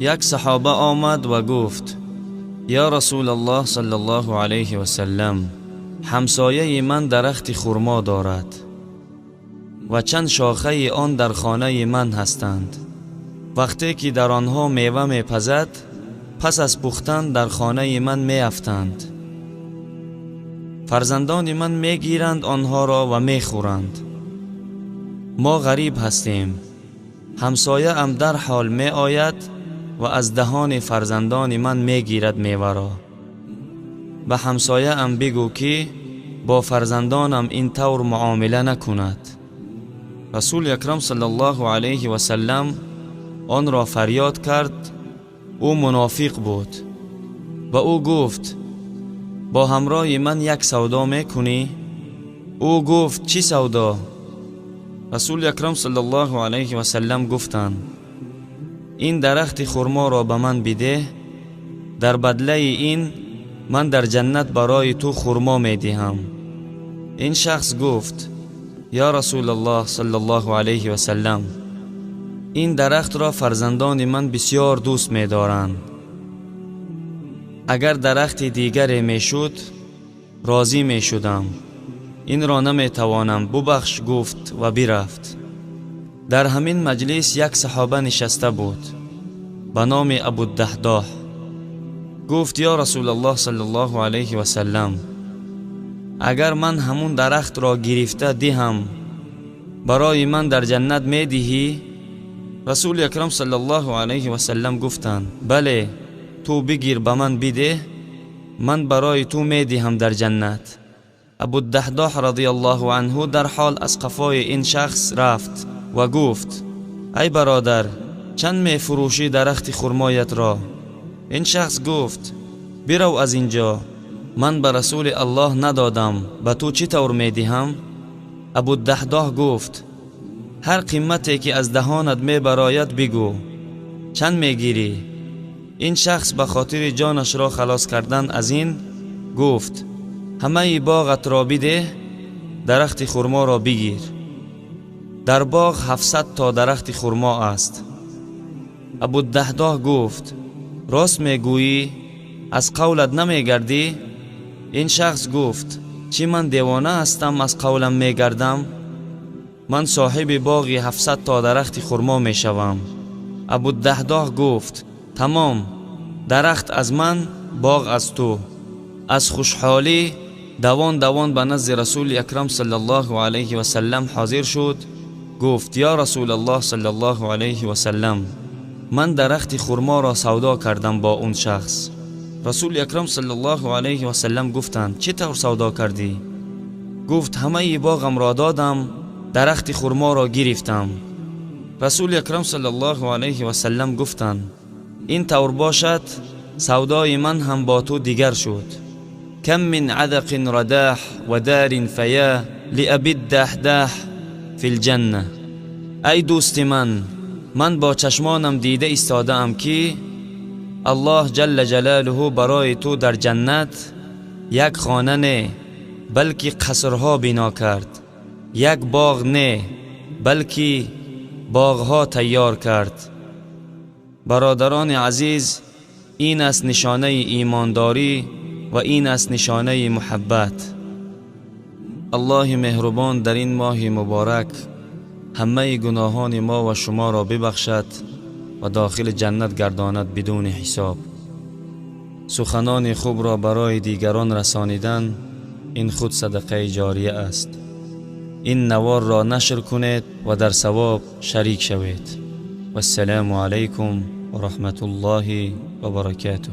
یک صحابه آمد و گفت: یا رسول الله صلی الله علیه و سلم، همسایه من درخت خرما دارد و چند شاخه آن در خانه من هستند. وقتی که در آنها میوه میپزد، پس از پختن در خانه من میافتند. فرزندان من میگیرند آنها را و میخورند. ما غریب هستیم. همسایه ام در حال می آید و از دهان فرزندان من میگیرد میوه را. به همسایه ام بگو که با فرزندانم این طور معامله نکند. رسول اکرم صلی الله علیه و سلم آن را فریاد کرد. او منافق بود و او گفت: با همراه من یک سودا میکنی؟ او گفت: چی سودا؟ رسول اکرم صلی الله علیه و سلم گفتند: این درخت خرما را به من بده، در بدله این من در جنت برای تو خرما میدهم. این شخص گفت: یا رسول الله صلی الله علیه و سلم، این درخت را فرزندان من بسیار دوست می دارند. اگر درخت دیگری می شد راضی می شدم. این را نمی توانم، ببخش. گفت و برفت. در همین مجلس یک صحابه نشسته بود به نام ابوالدحداح. گفت: یا رسول الله صلی الله علیه و سلم، اگر من همون درخت را گرفته دهم برای من در جنت می دهی؟ رسول اکرم صلی الله علیه و سلم گفتند: بله، تو بگیر به من بده، من برای تو می دهم در جنت. ابوالدحداح رضی الله عنه در حال از قفای این شخص رفت و گفت: ای برادر، چند می فروشی درخت خرمایت را؟ این شخص گفت: برو از اینجا، من به رسول الله ندادم، به تو چی طور می دهم؟ ابوالدحداح گفت: هر قیمتی که از دهانت می براید بگو، چند می گیری؟ این شخص به خاطر جانش را خلاص کردن از این گفت: همه باغت را بده، درخت خرما را بگیر. در باغ 700 تا درخت خرما است. ابوالدحداح گفت: راست میگویی؟ از قولت نمیگردی؟ این شخص گفت: چی من دیوانه هستم از قولم میگردم؟ من صاحب باغ 700 تا درخت خرما میشوم. ابوالدحداح گفت: تمام، درخت از من، باغ از تو. از خوشحالی دوان دوان به نزد رسول اکرم صلی الله علیه و سلم حاضر شد. گفت: یا رسول الله صلی الله علیه و سلم، من درخت خرما را سودا کردم با اون شخص. رسول اکرم صلی الله علیه و سلم گفتند: چه طور سودا کردی؟ گفت: همه باغم را دادم، درخت خرما را گرفتم. رسول اکرم صلی الله علیه و سلم گفتند: این طور باشد، سودای من هم با تو دیگر شد. کم من عدق رداح و دار فیا لأبی الدحداح فی الجنه. ای دوست من با چشمانم دیده ایستاده ام که الله جل جلاله برای تو در جنت یک خانه نه بلکه قصرها بنا کرد، یک باغ نه بلکه باغها تیار کرد. برادران عزیز، این است نشانه ایمانداری و این است نشانه محبت. الله مهربان در این ماه مبارک همه گناهان ما و شما را ببخشد و داخل جنت گرداند بدون حساب. سخنان خوب را برای دیگران رسانیدن این خود صدقه جاریه است. این نوار را نشر کنید و در ثواب شریک شوید. و السلام علیکم و رحمت الله و برکاته.